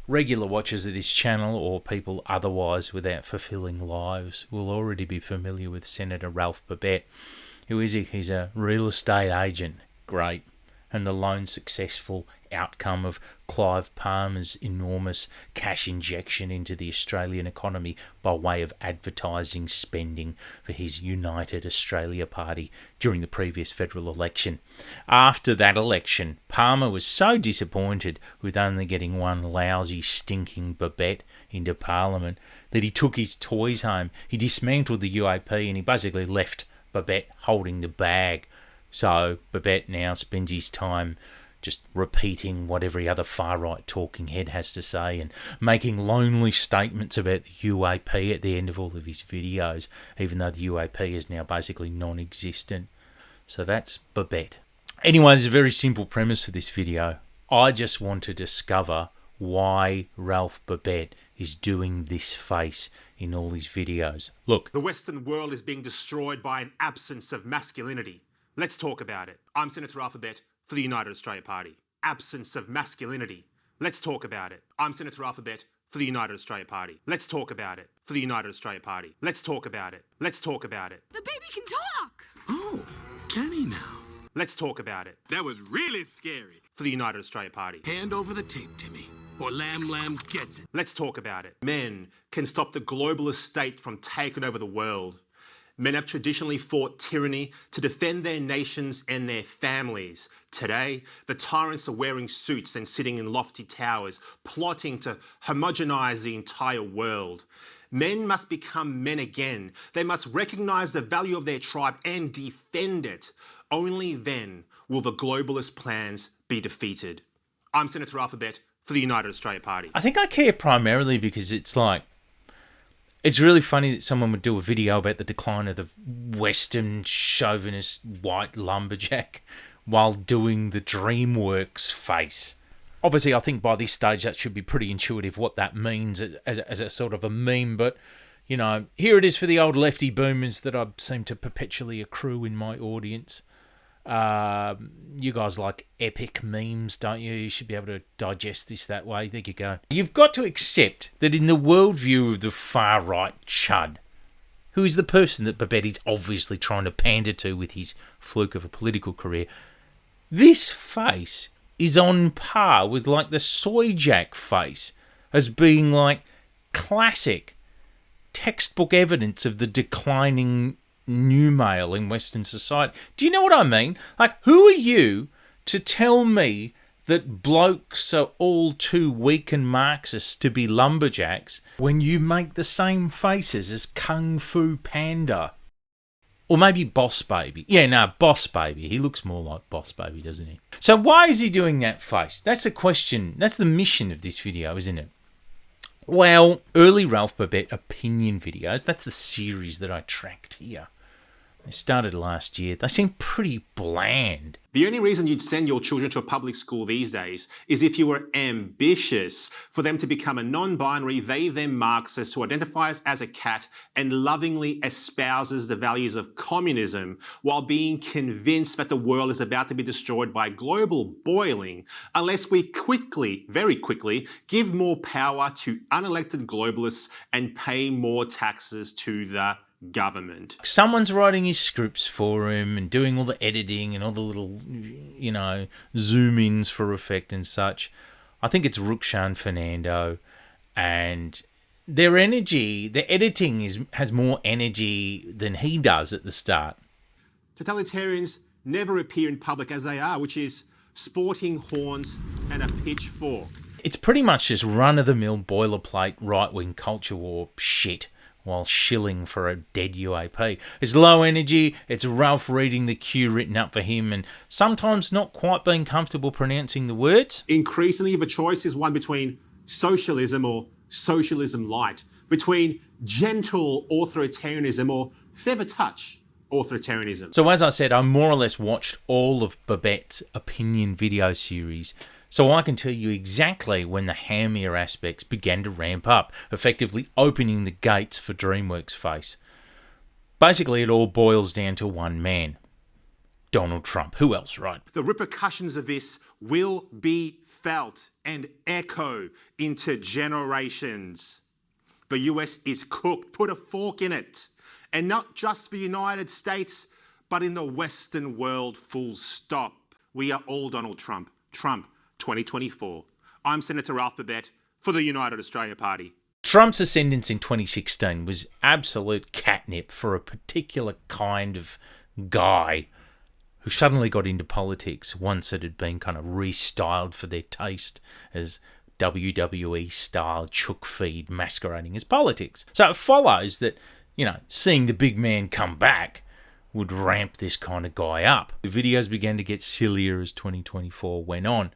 Regular watchers of this channel, or people otherwise without fulfilling lives, will already be familiar with Senator Ralph Babet. Who is he? He's a real estate agent. Great. And the lone successful outcome of Clive Palmer's enormous cash injection into the Australian economy by way of advertising spending for his United Australia Party during the previous federal election. After that election, Palmer was so disappointed with only getting one lousy, stinking Babet into Parliament that he took his toys home. He dismantled the UAP and he basically left Babet holding the bag. So Babet now spends his time just repeating what every other far-right talking head has to say and making lonely statements about the UAP at the end of all of his videos, even though the UAP is now basically non-existent. So that's Babet. Anyway, there's a very simple premise for this video. I just want to discover why Ralph Babet is doing this face in all his videos. Look. The Western world is being destroyed by an absence of masculinity. Let's talk about it. I'm Senator Ralph Babet for the United Australia Party. Absence of masculinity. Let's talk about it. I'm Senator Ralph Babet for the United Australia Party. Let's talk about it. For the United Australia Party. Let's talk about it. Let's talk about it. The baby can talk! Oh, can he now? Let's talk about it. That was really scary. For the United Australia Party. Hand over the tape, Timmy, or Lamb gets it. Let's talk about it. Men can stop the globalist state from taking over the world. Men have traditionally fought tyranny to defend their nations and their families. Today, the tyrants are wearing suits and sitting in lofty towers, plotting to homogenize the entire world. Men must become men again. They must recognize the value of their tribe and defend it. Only then will the globalist plans be defeated. I'm Senator Ralph Babet for the United Australia Party. I think I care primarily because it's really funny that someone would do a video about the decline of the Western chauvinist white lumberjack while doing the Dreamworks face. Obviously, I think by this stage that should be pretty intuitive what that means as a sort of a meme, but, you know, here it is for the old lefty boomers that I seem to perpetually accrue in my audience. You guys like epic memes, don't you? You should be able to digest this that way. There you go. You've got to accept that in the worldview of the far-right chud, who is the person that Babet is obviously trying to pander to with his fluke of a political career, this face is on par with, like, the soy jack face as being, like, classic textbook evidence of the declining new male in Western society. Do you know what I mean? Like, who are you to tell me that blokes are all too weak and Marxist to be lumberjacks when you make the same faces as Kung Fu Panda? Or maybe Boss Baby. Yeah, no, Boss Baby. He looks more like Boss Baby, doesn't he? So why is he doing that face? That's the question. That's the mission of this video, isn't it? Well, early Ralph Babet opinion videos, that's the series that I tracked here. They started last year. They seem pretty bland. The only reason you'd send your children to a public school these days is if you were ambitious for them to become a non-binary, they-them Marxist who identifies as a cat and lovingly espouses the values of communism while being convinced that the world is about to be destroyed by global boiling unless we quickly, very quickly, give more power to unelected globalists and pay more taxes to the government. Someone's writing his scripts for him and doing all the editing and all the little, you know, zoom-ins for effect and such. I think it's Rukshan Fernando, and their energy, their editing has more energy than he does at the start. Totalitarians never appear in public as they are, which is sporting horns and a pitchfork. It's pretty much just run-of-the-mill boilerplate right-wing culture war shit while shilling for a dead UAP. It's low energy, it's Ralph reading the cue written up for him and sometimes not quite being comfortable pronouncing the words. Increasingly, the choice is one between socialism or socialism light, between gentle authoritarianism or feather touch authoritarianism. So as I said, I more or less watched all of Babet's opinion video series, so I can tell you exactly when the hammier aspects began to ramp up, effectively opening the gates for Dreamworks face. Basically, it all boils down to one man. Donald Trump. Who else, right? The repercussions of this will be felt, and echo into generations. The US is cooked. Put a fork in it. And not just the United States, but in the Western world, full stop. We are all Donald Trump. Trump 2024. I'm Senator Ralph Babet for the United Australia Party. Trump's ascendance in 2016 was absolute catnip for a particular kind of guy who suddenly got into politics once it had been kind of restyled for their taste as WWE-style chook feed masquerading as politics. So it follows that, seeing the big man come back would ramp this kind of guy up. The videos began to get sillier as 2024 went on.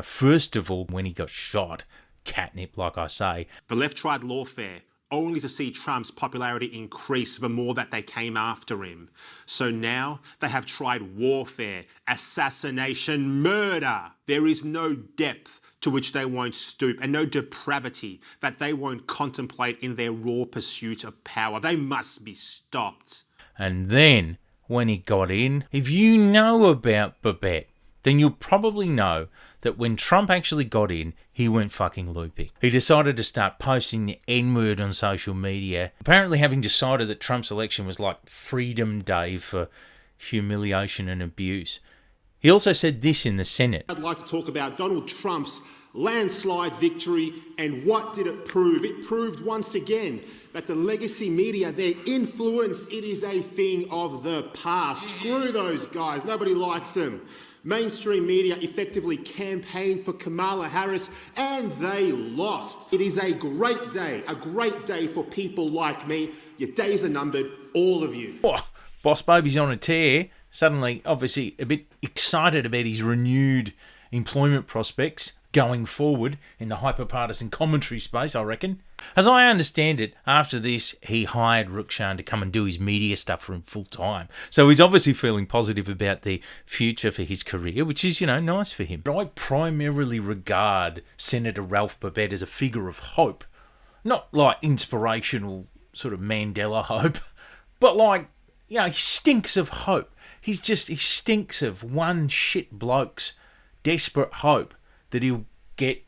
First of all, when he got shot, catnip, like I say. The left tried lawfare, only to see Trump's popularity increase the more that they came after him. So now they have tried warfare, assassination, murder. There is no depth to which they won't stoop, and no depravity that they won't contemplate in their raw pursuit of power. They must be stopped. And then, when he got in, if you know about Babet, then you'll probably know that when Trump actually got in, he went fucking loopy. He decided to start posting the N-word on social media, apparently having decided that Trump's election was like Freedom Day for humiliation and abuse. He also said this in the Senate. I'd like to talk about Donald Trump's landslide victory, and what did it prove? It proved once again that the legacy media, their influence, it is a thing of the past. Screw those guys, nobody likes them. Mainstream media effectively campaigned for Kamala Harris, and they lost. It is a great day for people like me. Your days are numbered, all of you. Oh, Boss Baby's on a tear. Suddenly, obviously, a bit excited about his renewed employment prospects going forward in the hyper-partisan commentary space, I reckon. As I understand it, after this, he hired Rukshan to come and do his media stuff for him full time. So he's obviously feeling positive about the future for his career, which is, nice for him. But I primarily regard Senator Ralph Babet as a figure of hope. Not like inspirational sort of Mandela hope, but like, he stinks of hope. He stinks of one shit bloke's desperate hope that he'll get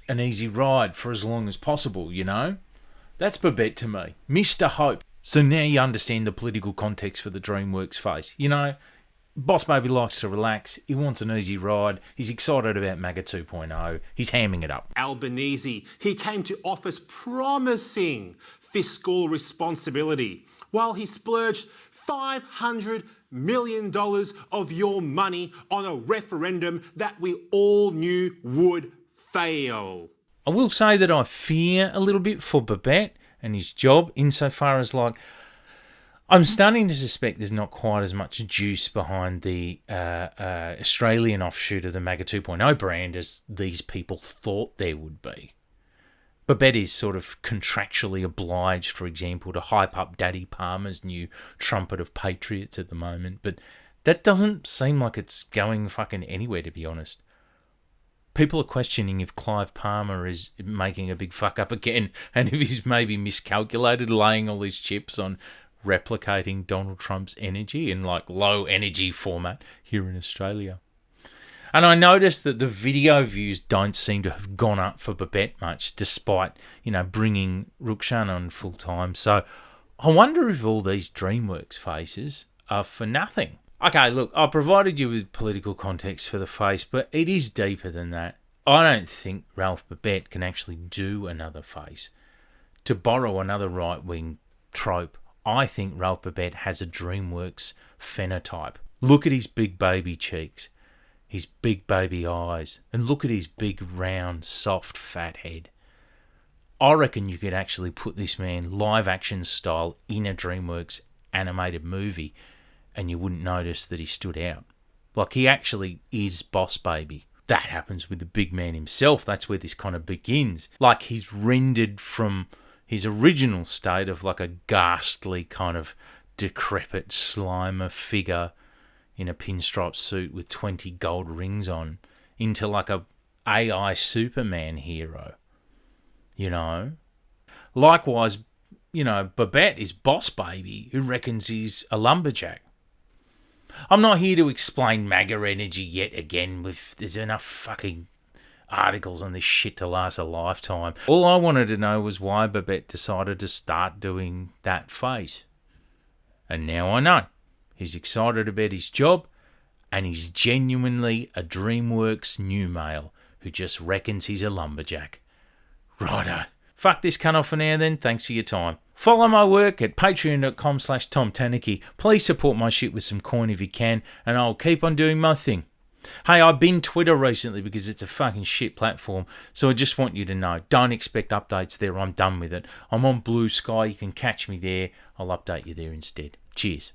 an easy ride for as long as possible, That's Babet to me. Mr. Hope. So now you understand the political context for the Dreamworks face. Boss Baby likes to relax. He wants an easy ride. He's excited about MAGA 2.0. He's hamming it up. Albanese, he came to office promising fiscal responsibility while he splurged $500 million of your money on a referendum that we all knew would fail. I will say that I fear a little bit for Babet and his job insofar as, I'm starting to suspect there's not quite as much juice behind the Australian offshoot of the MAGA 2.0 brand as these people thought there would be. Babet is sort of contractually obliged, for example, to hype up Daddy Palmer's new trumpet of patriots at the moment, but that doesn't seem like it's going fucking anywhere, to be honest. People are questioning if Clive Palmer is making a big fuck up again, and if he's maybe miscalculated laying all these chips on replicating Donald Trump's energy in low energy format here in Australia. And I noticed that the video views don't seem to have gone up for Babet much, despite, bringing Rukshan on full time. So I wonder if all these Dreamworks faces are for nothing. Okay, look, I provided you with political context for the face, but it is deeper than that. I don't think Ralph Babet can actually do another face. To borrow another right-wing trope, I think Ralph Babet has a Dreamworks phenotype. Look at his big baby cheeks, his big baby eyes, and look at his big, round, soft, fat head. I reckon you could actually put this man live-action style in a Dreamworks animated movie and you wouldn't notice that he stood out. He actually is Boss Baby. That happens with the big man himself. That's where this kind of begins. He's rendered from his original state of a ghastly kind of decrepit Slimer figure in a pinstripe suit with 20 gold rings on into a AI Superman hero. Likewise, Babet is Boss Baby, who reckons he's a lumberjack. I'm not here to explain MAGA energy yet again. There's enough fucking articles on this shit to last a lifetime. All I wanted to know was why Babet decided to start doing that face. And now I know. He's excited about his job, and he's genuinely a Dreamworks new male who just reckons he's a lumberjack. Righto. Fuck this cunt off for now then. Thanks for your time. Follow my work at patreon.com/TomTanuki. Please support my shit with some coin if you can, and I'll keep on doing my thing. Hey, I've been Twitter recently because it's a fucking shit platform, so I just want you to know, don't expect updates there. I'm done with it. I'm on Blue Sky. You can catch me there. I'll update you there instead. Cheers.